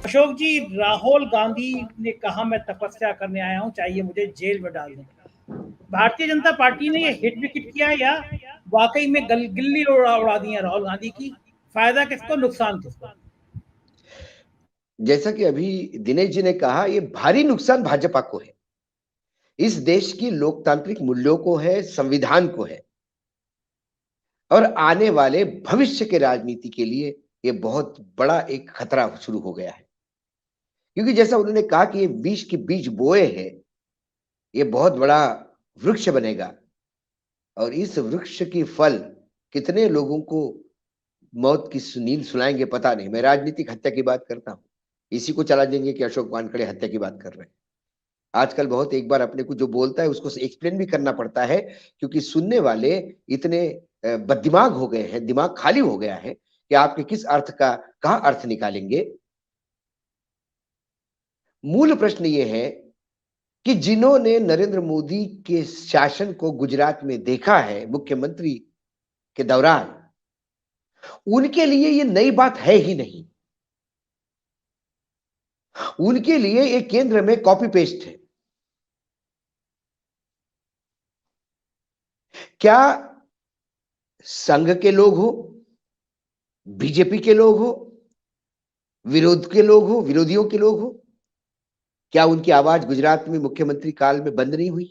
अशोक जी, राहुल गांधी ने कहा मैं तपस्या करने आया हूं, चाहिए मुझे जेल में डाल दें। भारतीय जनता पार्टी ने ये हिट विकेट किया या वाकई में गिल्ली उड़ा उड़ा दी है राहुल गांधी की? फायदा किसको, नुकसान किसको? जैसा कि अभी दिनेश जी ने कहा, ये भारी नुकसान भाजपा को है, इस देश की लोकतांत्रिक मूल्यों को है, संविधान को है, और आने वाले भविष्य के राजनीति के लिए ये बहुत बड़ा एक खतरा शुरू हो गया है। क्योंकि जैसा उन्होंने कहा कि ये विष के बीज बोए हैं, ये बहुत बड़ा वृक्ष बनेगा, और इस वृक्ष की फल कितने लोगों को मौत की नींद सुनाएंगे पता नहीं। मैं राजनीतिक हत्या की बात करता हूं, इसी को चला देंगे कि अशोक वानखड़े हत्या की बात कर रहे हैं। आजकल बहुत एक बार अपने को जो बोलता है उसको एक्सप्लेन भी करना पड़ता है, क्योंकि सुनने वाले इतने बददिमाग हो गए हैं, दिमाग खाली हो गया है कि आपके किस अर्थ का कहां अर्थ निकालेंगे। मूल प्रश्न ये है कि जिन्होंने नरेंद्र मोदी के शासन को गुजरात में देखा है मुख्यमंत्री के दौरान, उनके लिए ये नई बात है ही नहीं। उनके लिए ये केंद्र में कॉपी पेस्ट है। क्या संघ के लोग हो, बीजेपी के लोग हो, विरोध के लोग हो, विरोधियों के लोग हो, क्या उनकी आवाज गुजरात में मुख्यमंत्री काल में बंद नहीं हुई?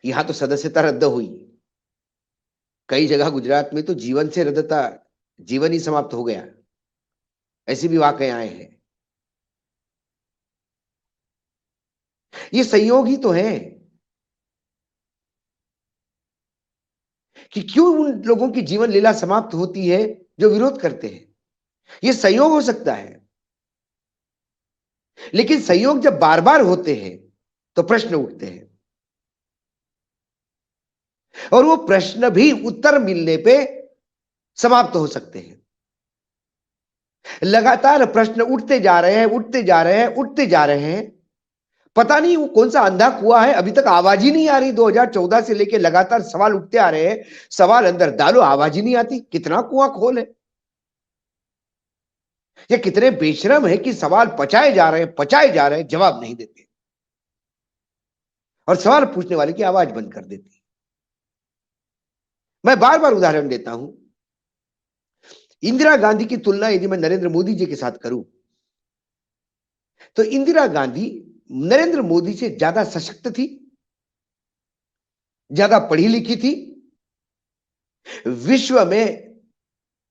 यहां तो सदस्यता रद्द हुई, कई जगह गुजरात में तो जीवन से रद्दता, जीवन ही समाप्त हो गया। ऐसे भी वाकये आए हैं। ये संयोग ही तो है कि क्यों उन लोगों की जीवन लीला समाप्त होती है जो विरोध करते हैं। ये संयोग हो सकता है, लेकिन संयोग जब बार बार होते हैं तो प्रश्न उठते हैं, और वो प्रश्न भी उत्तर मिलने पे समाप्त हो सकते हैं। लगातार प्रश्न उठते जा रहे हैं, उठते जा रहे हैं, उठते जा रहे हैं। पता नहीं वो कौन सा अंधा कुआं है, अभी तक आवाज ही नहीं आ रही। 2014 से लेकर लगातार सवाल उठते आ रहे हैं, सवाल अंदर डालो, आवाज ही नहीं आती। कितना कुआं खोल है, ये कितने बेशरम है कि सवाल पचाए जा रहे हैं, पचाए जा रहे हैं, जवाब नहीं देते, और सवाल पूछने वाले की आवाज बंद कर देती। मैं बार बार उदाहरण देता हूं, इंदिरा गांधी की तुलना यदि मैं नरेंद्र मोदी जी के साथ करूं, तो इंदिरा गांधी नरेंद्र मोदी से ज्यादा सशक्त थी, ज्यादा पढ़ी लिखी थी। विश्व में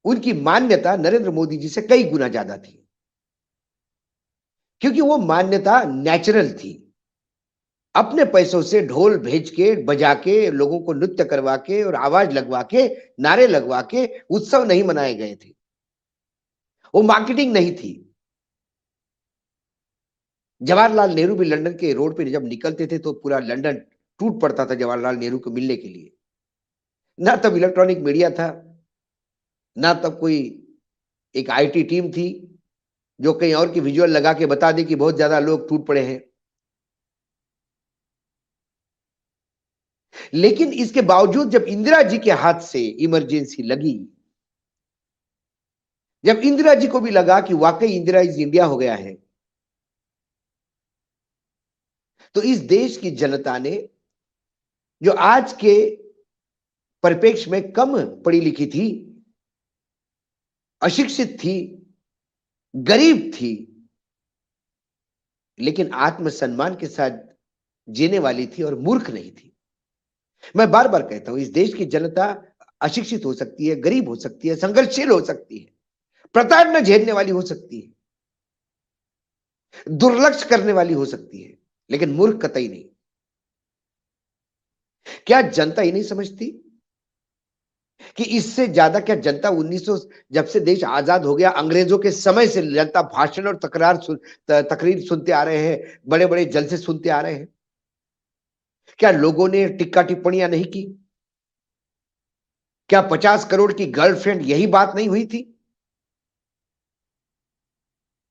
उनकी मान्यता नरेंद्र मोदी जी से कई गुना ज्यादा थी, क्योंकि वो मान्यता नेचुरल थी। अपने पैसों से ढोल भेज के, बजा के, लोगों को नृत्य करवा के और आवाज लगवा के, नारे लगवा के उत्सव नहीं मनाए गए थे। वो मार्केटिंग नहीं थी। जवाहरलाल नेहरू भी लंदन के रोड पे जब निकलते थे तो पूरा लंदन टूट पड़ता था जवाहरलाल नेहरू को मिलने के लिए। ना तब इलेक्ट्रॉनिक मीडिया था, ना तब कोई एक आईटी टीम थी जो कहीं और की विजुअल लगा के बता दे कि बहुत ज्यादा लोग टूट पड़े हैं। लेकिन इसके बावजूद जब इंदिरा जी के हाथ से इमरजेंसी लगी, जब इंदिरा जी को भी लगा कि वाकई इंदिरा इज इंडिया हो गया है, तो इस देश की जनता ने, जो आज के परिप्रेक्ष्य में कम पढ़ी लिखी थी, अशिक्षित थी, गरीब थी, लेकिन आत्मसम्मान के साथ जीने वाली थी और मूर्ख नहीं थी। मैं बार बार कहता हूं, इस देश की जनता अशिक्षित हो सकती है, गरीब हो सकती है, संघर्षशील हो सकती है, प्रताड़ना झेलने वाली हो सकती है, दुर्लक्ष्य करने वाली हो सकती है, लेकिन मूर्ख कतई नहीं। क्या जनता ही नहीं समझती कि इससे ज्यादा क्या जनता 1900 जब से देश आजाद हो गया, अंग्रेजों के समय से जनता भाषण और तकरीर सुनते आ रहे हैं, बड़े बड़े जलसे सुनते आ रहे हैं। क्या लोगों ने टिक्का टिप्पणियां नहीं की? क्या 50 करोड़ की गर्लफ्रेंड यही बात नहीं हुई थी?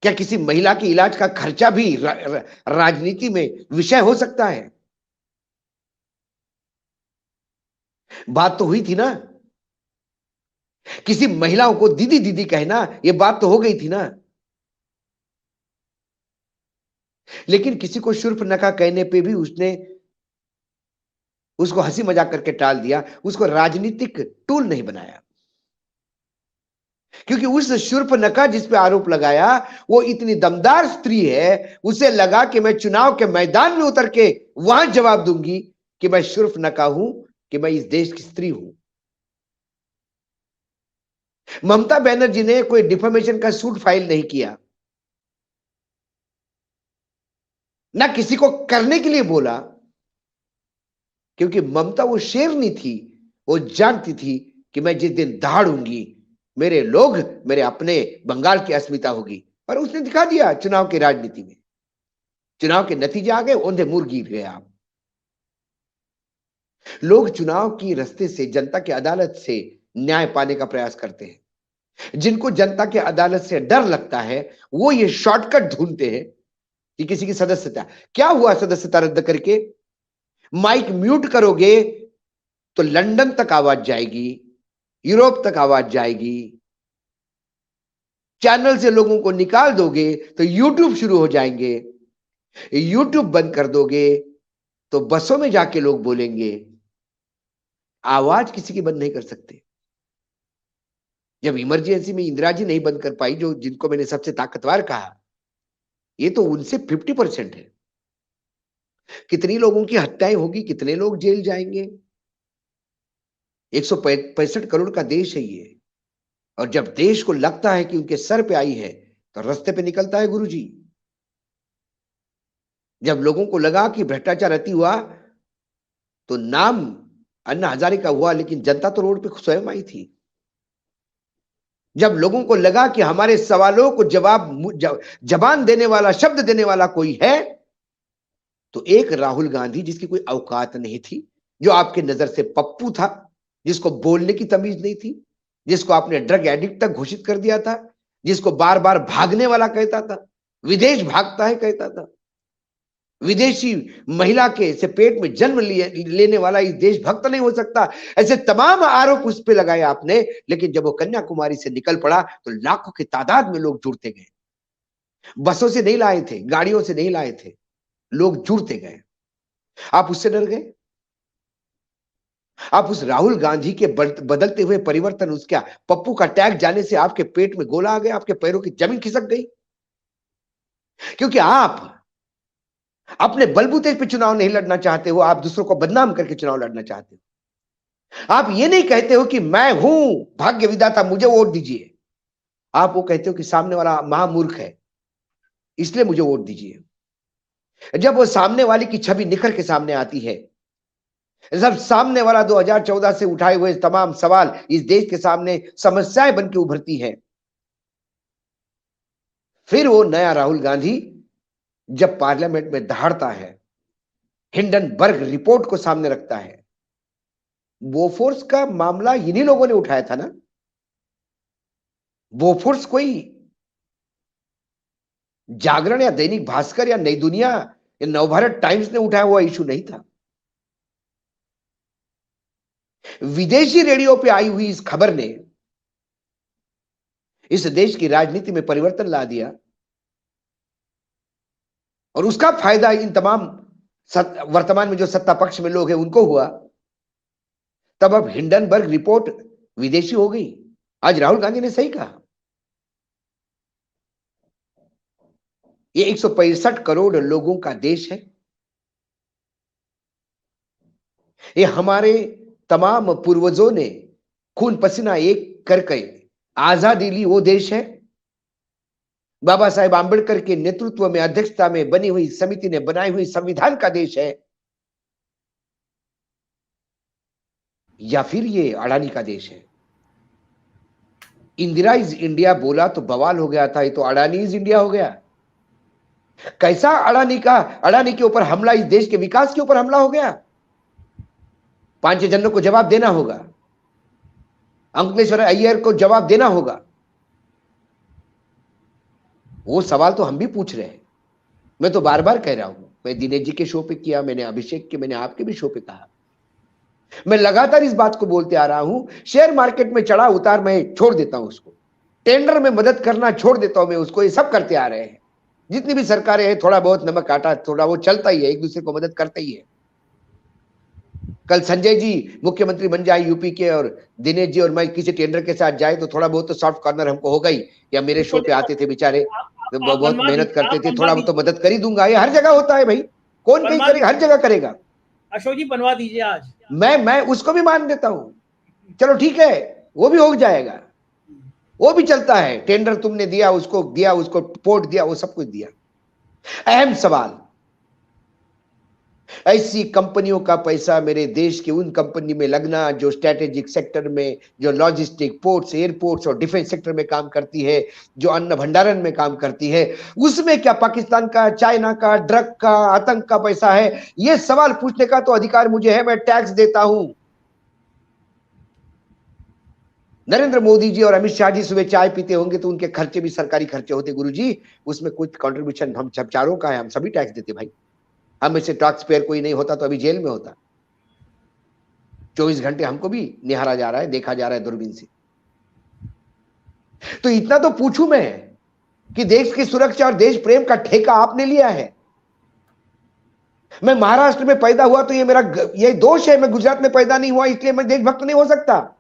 क्या किसी महिला के इलाज का खर्चा भी राजनीति में विषय हो सकता है? बात तो हुई थी ना। किसी महिलाओं को दीदी दीदी कहना, ये बात तो हो गई थी ना। लेकिन किसी को शूर्पणखा कहने पे भी उसने उसको हंसी मजाक करके टाल दिया, उसको राजनीतिक टूल नहीं बनाया। क्योंकि उस शूर्पणखा जिस पे आरोप लगाया वो इतनी दमदार स्त्री है, उसे लगा कि मैं चुनाव के मैदान में उतर के वहां जवाब दूंगी कि मैं शूर्पणखा हूं, कि मैं इस देश की स्त्री हूं। ममता बनर्जी ने कोई डिफेमेशन का सूट फाइल नहीं किया, ना किसी को करने के लिए बोला, क्योंकि ममता वो शेरनी थी, वो जानती थी कि मैं जिस दिन दहाड़ूंगी मेरे लोग, मेरे अपने बंगाल की अस्मिता होगी। और उसने दिखा दिया चुनाव की राजनीति में। चुनाव के नतीजे आ गए, औंधे मुंह गिर गए आप। लोग चुनाव की रास्ते से, जनता की अदालत से न्याय पाने का प्रयास करते हैं। जिनको जनता की अदालत से डर लगता है वो ये शॉर्टकट ढूंढते हैं कि किसी की सदस्यता, क्या हुआ सदस्यता रद्द करके? माइक म्यूट करोगे तो लंदन तक आवाज जाएगी, यूरोप तक आवाज जाएगी। चैनल से लोगों को निकाल दोगे तो यूट्यूब शुरू हो जाएंगे। यूट्यूब बंद कर दोगे तो बसों में जाके लोग बोलेंगे। आवाज किसी की बंद नहीं कर सकते। जब इमरजेंसी में इंदिरा जी नहीं बंद कर पाई, जो जिनको मैंने सबसे ताकतवर कहा, ये तो उनसे 50% है। कितनी लोगों की हत्याएं होगी, कितने लोग जेल जाएंगे? 165 करोड़ का देश है ये। और जब देश को लगता है कि उनके सर पे आई है तो रास्ते पे निकलता है गुरुजी। जब लोगों को लगा कि भ्रष्टाचार अति हुआ तो नाम अन्ना हजारे का हुआ, लेकिन जनता तो रोड पे स्वयं आई थी। जब लोगों को लगा कि हमारे सवालों को जबान देने वाला, शब्द देने वाला कोई है, तो एक राहुल गांधी जिसकी कोई औकात नहीं थी, जो आपके नजर से पप्पू था, जिसको बोलने की तमीज नहीं थी, जिसको आपने ड्रग एडिक्ट तक घोषित कर दिया था, जिसको बार बार भागने वाला कहता था, विदेश भागता है कहता था, विदेशी महिला के से पेट में जन्म लेने वाला इस देशभक्त नहीं हो सकता, ऐसे तमाम आरोप उस पर लगाए आपने। लेकिन जब वो कन्याकुमारी से निकल पड़ा तो लाखों की तादाद में लोग जुड़ते गए। बसों से नहीं लाए थे, गाड़ियों से नहीं लाए थे, लोग जुड़ते गए। आप उससे डर गए? आप उस राहुल गांधी के बदलते हुए परिवर्तन, उसका पप्पू का टैग जाने से आपके पेट में गोला आ गया, आपके पैरों की जमीन खिसक गई? क्योंकि आप अपने बलबूते पे चुनाव नहीं लड़ना चाहते हो, आप दूसरों को बदनाम करके चुनाव लड़ना चाहते हो। आप ये नहीं कहते हो कि मैं हूं भाग्य विधाता, मुझे वोट दीजिए। आप वो कहते हो कि सामने वाला महामूर्ख है, इसलिए मुझे वोट दीजिए। जब वो सामने वाले की छवि निखर के सामने आती है, जब सामने वाला 2014 से उठाए हुए तमाम सवाल इस देश के सामने समस्याएं बन के उभरती हैं, फिर वो नया राहुल गांधी जब पार्लियामेंट में दहाड़ता है, हिंडनबर्ग रिपोर्ट को सामने रखता है। बोफोर्स का मामला इन्हीं लोगों ने उठाया था ना। बोफोर्स कोई जागरण या दैनिक भास्कर या नई दुनिया या नवभारत टाइम्स ने उठाया हुआ इशू नहीं था। विदेशी रेडियो पे आई हुई इस खबर ने इस देश की राजनीति में परिवर्तन ला दिया, और उसका फायदा इन तमाम वर्तमान में जो सत्ता पक्ष में लोग हैं उनको हुआ। तब अब हिंडनबर्ग रिपोर्ट विदेशी हो गई। आज राहुल गांधी ने सही कहा, ये 165 करोड़ लोगों का देश है। ये हमारे तमाम पूर्वजों ने खून पसीना एक करके आजादी ली, वो देश है। बाबा साहेब आंबेडकर के नेतृत्व में, अध्यक्षता में बनी हुई समिति ने बनाई हुई संविधान का देश है, या फिर ये अडानी का देश है? इंदिरा इज इंडिया बोला तो बवाल हो गया था, ये तो अडानी इज इंडिया हो गया। कैसा अडानी के ऊपर हमला, इस देश के विकास के ऊपर हमला हो गया। 5 जनों को जवाब देना होगा, अंकलेश्वर अय्यर को जवाब देना होगा। वो सवाल तो हम भी पूछ रहे हैं। मैं तो बार बार कह रहा हूं, मैं दिनेश जी के शो पे किया, मैंने अभिषेक के, मैंने आपके भी शो पे कहा, मैं लगातार इस बात को बोलते आ रहा हूं, शेयर मार्केट में चढ़ा उतार मैं छोड़ देता हूं उसको, टेंडर में मदद करना छोड़ देता हूं मैं उसको, ये सब करते आ रहे हैं जितनी भी सरकारें हैं, थोड़ा बहुत नमक आटा थोड़ा वो चलता ही है, एक दूसरे को मदद करते ही है। कल संजय जी मुख्यमंत्री बन जाए यूपी के और दिनेश जी और मैं किसी टेंडर के साथ जाए तो थोड़ा बहुत तो सॉफ्ट कॉर्नर हमको होगा ही, या मेरे शो पे आते थे बेचारे तो आप बहुत बनवा मेहनत दीजिए, करते आप थे, बनवा थोड़ा बहुत तो दीजिए, मदद कर ही दूंगा, ये हर जगह होता है भाई, कौन कहीं बनवा करेगा, हर जगह करेगा। अशोक जी बनवा दीजिए आज। मैं उसको भी मान देता हूं, चलो ठीक है, वो भी हो जाएगा, वो भी चलता है, टेंडर तुमने दिया उसको पोर्ट दिया, वो सब कुछ दिया। अहम सवाल, ऐसी कंपनियों का पैसा मेरे देश की उन कंपनी में लगना जो स्ट्रेटेजिक सेक्टर में, जो लॉजिस्टिक, पोर्ट्स, एयरपोर्ट्स और डिफेंस सेक्टर में काम करती है, जो अन्न भंडारण में काम करती है, उसमें क्या पाकिस्तान का, चाइना का, ड्रग का, आतंक का पैसा है? यह सवाल पूछने का तो अधिकार मुझे है, मैं टैक्स देता हूं। नरेंद्र मोदी जी और अमित शाह जी सुबह चाय पीते होंगे तो उनके खर्चे भी सरकारी खर्चे होते गुरुजी, उसमें कुछ कंट्रीब्यूशन हम सब चारों का है, हम सभी टैक्स देते भाई। हम इससे टैक्स पेयर कोई नहीं होता तो अभी जेल में होता। 24 घंटे हमको भी निहारा जा रहा है, देखा जा रहा है दूरबीन से। तो इतना तो पूछूं मैं कि देश की सुरक्षा और देश प्रेम का ठेका आपने लिया है। मैं महाराष्ट्र में पैदा हुआ तो ये मेरा ये दोष है, मैं गुजरात में पैदा नहीं हुआ इसलिए मैं देशभक्त नहीं हो सकता,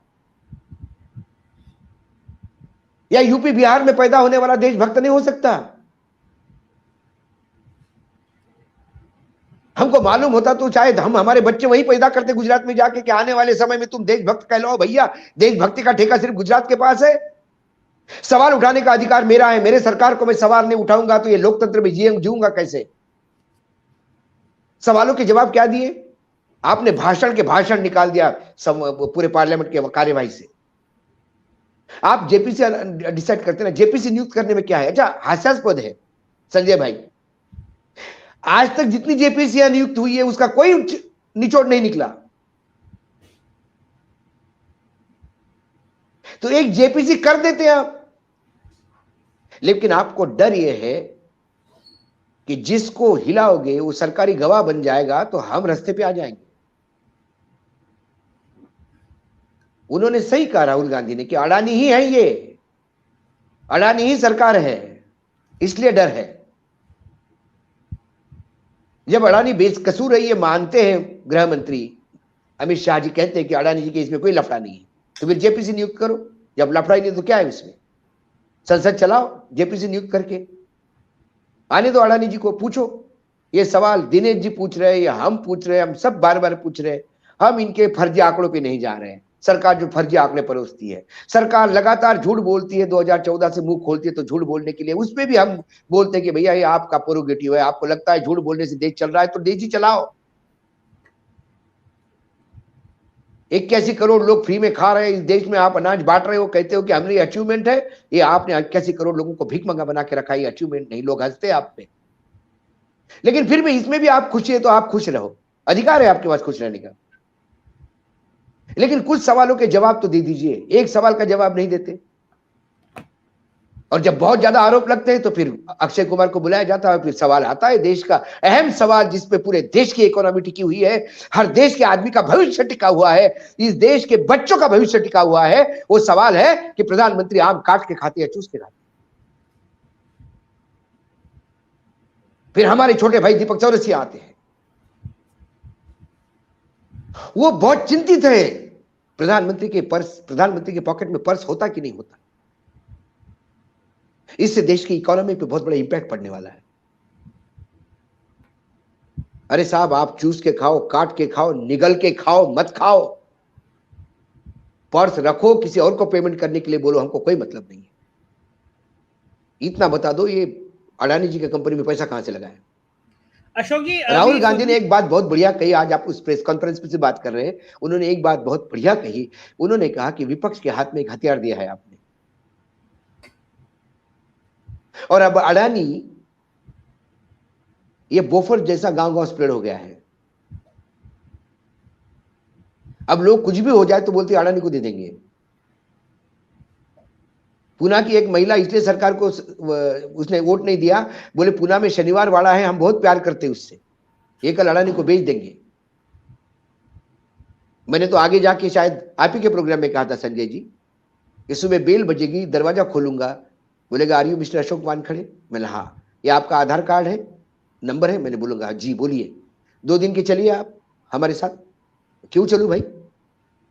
या यूपी बिहार में पैदा होने वाला देशभक्त नहीं हो सकता। हमको मालूम होता तो शायद हम हमारे बच्चे वही पैदा करते गुजरात में जाके कि आने वाले समय में तुम देशभक्त कहलाओ। भैया देशभक्ति का ठेका सिर्फ गुजरात के पास है। सवाल उठाने का अधिकार मेरा है, मेरे सरकार को मैं सवाल नहीं उठाऊंगा तो ये लोकतंत्र में जीऊंगा कैसे? सवालों के जवाब क्या दिए आपने? भाषण के भाषण निकाल दिया पूरे पार्लियामेंट के कार्यवाही से। आप जेपीसी डिसाइड करते ना, जेपीसी नियुक्त करने में क्या है? अच्छा हास्यास्पद है संजय भाई, आज तक जितनी जेपीसी नियुक्त हुई है उसका कोई निचोड़ नहीं निकला। तो एक जेपीसी कर देते हैं आप, लेकिन आपको डर यह है कि जिसको हिलाओगे वो सरकारी गवाह बन जाएगा तो हम रास्ते पे आ जाएंगे। उन्होंने सही कहा राहुल गांधी ने कि अडानी ही है, ये अडानी ही सरकार है, इसलिए डर है। जब अडानी बेकसूर है ये मानते हैं गृह मंत्री अमित शाह जी, कहते हैं कि अडानी जी के इसमें कोई लफड़ा नहीं है, तो फिर जेपीसी नियुक्त करो। जब लफड़ा ही नहीं तो क्या है इसमें? संसद चलाओ जेपीसी नियुक्त करके, आने दो अडानी जी को, पूछो ये सवाल। दिनेश जी पूछ रहे हैं या हम पूछ रहे हैं, हम सब बार बार पूछ रहे हैं। हम इनके फर्जी आंकड़ों पे नहीं जा रहे हैं। सरकार जो फर्जी आंकड़े परोसती है, सरकार लगातार झूठ बोलती है, 2014 से मुंह खोलती है तो झूठ बोलने के लिए, उसपे भी हम बोलते हैं कि भैया ये आपका प्रोगेटिव है, आपको लगता है झूठ बोलने से देश चल रहा है तो देश ही चलाओ। 81 करोड़ लोग फ्री में खा रहे हैं इस देश में, आप अनाज बांट रहे हो, कहते हो कि हमने अचीवमेंट है। ये आपने 81 करोड़ लोगों को भीख मंगा बना के रखा है, ये अचीवमेंट नहीं। लोग हंसते हैं आप पे, लेकिन फिर भी इसमें भी आप खुश है तो आप खुश रहो, अधिकार है आपके पास खुश रहने का। लेकिन कुछ सवालों के जवाब तो दे दीजिए। एक सवाल का जवाब नहीं देते, और जब बहुत ज्यादा आरोप लगते हैं तो फिर अक्षय कुमार को बुलाया जाता है, फिर सवाल आता है देश का अहम सवाल, जिसपे पूरे देश की इकोनॉमी टिकी हुई है, हर देश के आदमी का भविष्य टिका हुआ है, इस देश के बच्चों का भविष्य टिका हुआ है। वो सवाल है कि प्रधानमंत्री आम काट के खाते या चूस के खाते? फिर हमारे छोटे भाई दीपक चौरसिया आते हैं, वो बहुत चिंतित है प्रधानमंत्री के पॉकेट में पर्स होता कि नहीं होता। इससे देश की इकोनॉमी पे बहुत बड़ा इंपैक्ट पड़ने वाला है। अरे साहब, आप चूस के खाओ, काट के खाओ, निगल के खाओ, मत खाओ। पर्स रखो, किसी और को पेमेंट करने के लिए बोलो, हमको कोई मतलब नहीं है। इतना बता दो, ये अडानी जी की कंपनी में पैसा कहां से लगाया? अशोक जी, राहुल गांधी ने एक बात बहुत बढ़िया कही, आज आप उस प्रेस कॉन्फ्रेंस पे से बात कर रहे हैं, उन्होंने एक बात बहुत बढ़िया कही। उन्होंने कहा कि विपक्ष के हाथ में एक हथियार दिया है आपने, और अब अडानी ये बोफर जैसा गांव-गांव स्प्रेड हो गया है। अब लोग कुछ भी हो जाए तो बोलते अडानी को दे देंगे। पुना की एक महिला इसलिए सरकार को उसने वोट नहीं दिया, बोले पुना में शनिवार वाड़ा है, हम बहुत प्यार करते उससे, ये कल अडानी को बेच देंगे। मैंने तो आगे जाके शायद आप ही के प्रोग्राम में कहा था संजय जी कि सुबह बेल बजेगी, दरवाजा खोलूंगा, बोलेगा are you mister Ashok Wankhede? मैंने हाँ। ये आपका आधार कार्ड है, नंबर है? मैंने बोलूंगा जी बोलिए। 2 दिन के चलिए आप हमारे साथ। क्यों चलूं भाई,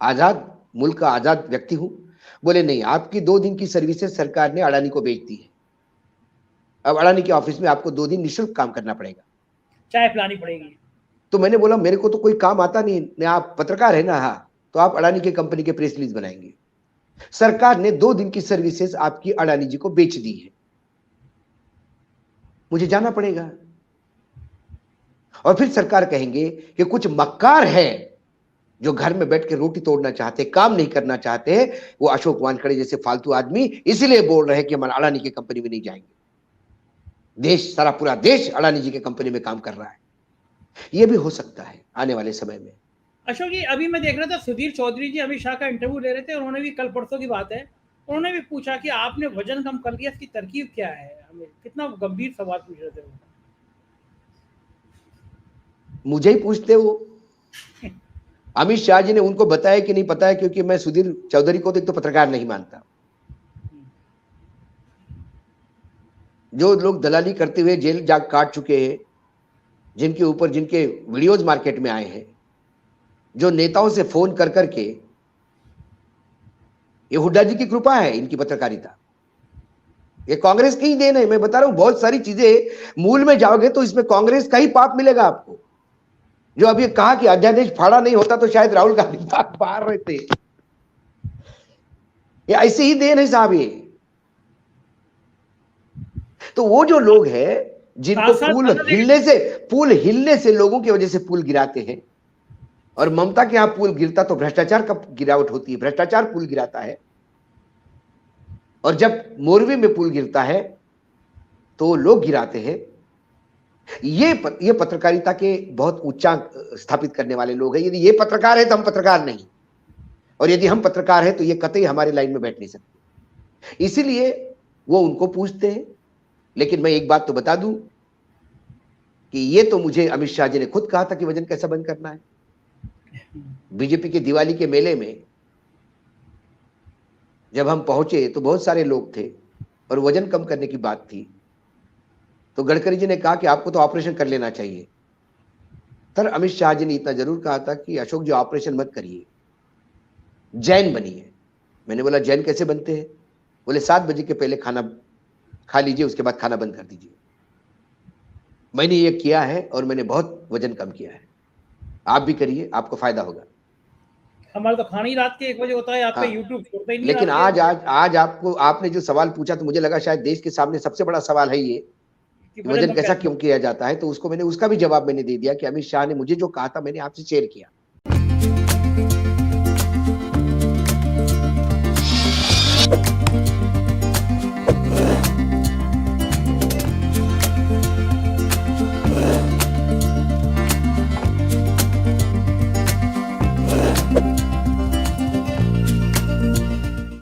आजाद मुल्क का आजाद व्यक्ति हूं। बोले नहीं, आपकी 2 दिन की सर्विसेज सरकार ने अडानी को बेच दी है। अब अडानी के ऑफिस में आपको 2 दिन निःशुल्क काम करना पड़ेगा, चाय पिलानी पड़ेगी। तो मैंने बोला मेरे को तो कोई काम आता नहीं, आप पत्रकार है ना? हाँ, तो आप अडानी के कंपनी के प्रेस रिलीज बनाएंगे। सरकार ने 2 दिन की सर्विसेज आपकी अडानी जी को बेच दी है, मुझे जाना पड़ेगा। और फिर सरकार कहेंगे कि कुछ मक्कार है जो घर में बैठ के रोटी तोड़ना चाहते, काम नहीं करना चाहते, वो अशोक वानखड़े जैसे फालतू आदमी इसीलिए बोल रहे हैं कि हम अडानी की कंपनी में नहीं जाएंगे। देश, सारा पूरा देश अडानी जी के कंपनी में काम कर रहा है। ये भी हो सकता है आने वाले समय में। अशोक जी, अभी मैं देख रहा था सुधीर चौधरी जी अमित शाह का इंटरव्यू ले रहे थे, उन्होंने भी कल परसों की बात है, उन्होंने भी पूछा कि आपने वजन कम कर लिया, इसकी तरकीब क्या है? हमें कितना गंभीर सवाल पूछ रहे थे वो। मुझे ही पूछते वो। अमित शाह जी ने उनको बताया कि नहीं पता है, क्योंकि मैं सुधीर चौधरी को तो पत्रकार नहीं मानता। जो लोग दलाली करते हुए जेल जा काट चुके हैं, जिनके ऊपर जिनके वीडियोज मार्केट में आए हैं, जो नेताओं से फोन कर करके, ये हुड्डा जी की कृपा है, इनकी पत्रकारिता, ये कांग्रेस की ही देन है। मैं बता रहा हूं, बहुत सारी चीजें मूल में जाओगे तो इसमें कांग्रेस का ही पाप मिलेगा आपको। जो अभी कहा कि अध्यादेश फाड़ा नहीं होता तो शायद राहुल गांधी बाहर रहते, ये ऐसे ही देन है साहब ये। तो वो जो लोग हैं जिनको पुल हिलने से लोगों की वजह से पुल गिराते हैं, और ममता के यहां पुल गिरता तो भ्रष्टाचार का गिरावट होती है, भ्रष्टाचार पुल गिराता है। और जब मोरवी में पुल गिरता है तो लोग गिराते हैं। ये पत्रकारिता के बहुत उच्चांक स्थापित करने वाले लोग हैं। यदि ये पत्रकार है तो हम पत्रकार नहीं, और यदि हम पत्रकार हैं तो ये कतई हमारे लाइन में बैठ नहीं सकते। इसीलिए वो उनको पूछते हैं। लेकिन मैं एक बात तो बता दूं कि ये तो मुझे अमित शाह जी ने खुद कहा था कि वजन कैसा बंद करना है। बीजेपी के दिवाली के मेले में जब हम पहुंचे तो बहुत सारे लोग थे और वजन कम करने की बात थी, तो गडकरी जी ने कहा कि आपको तो ऑपरेशन कर लेना चाहिए। तर अमित शाह जी ने इतना जरूर कहा था कि अशोक जी ऑपरेशन मत करिए, जैन बनिए। मैंने बोला जैन कैसे बनते हैं? बोले 7 बजे के पहले खाना खा लीजिए, उसके बाद खाना बंद कर दीजिए। मैंने ये किया है और मैंने बहुत वजन कम किया है। आप भी करिए, आपको फायदा होगा। हमारा तो खाना ही रात के 1 बजे होता है, आपका हाँ। यूट्यूब छोड़ता ही नहीं। लेकिन आज आपको, आपने जो सवाल पूछा तो मुझे लगा शायद देश के सामने सबसे बड़ा सवाल है ये कि वजन कैसा क्यों किया जाता है। तो उसको मैंने, उसका भी जवाब मैंने दे दिया कि अमित शाह ने मुझे जो कहा था मैंने आपसे शेयर किया।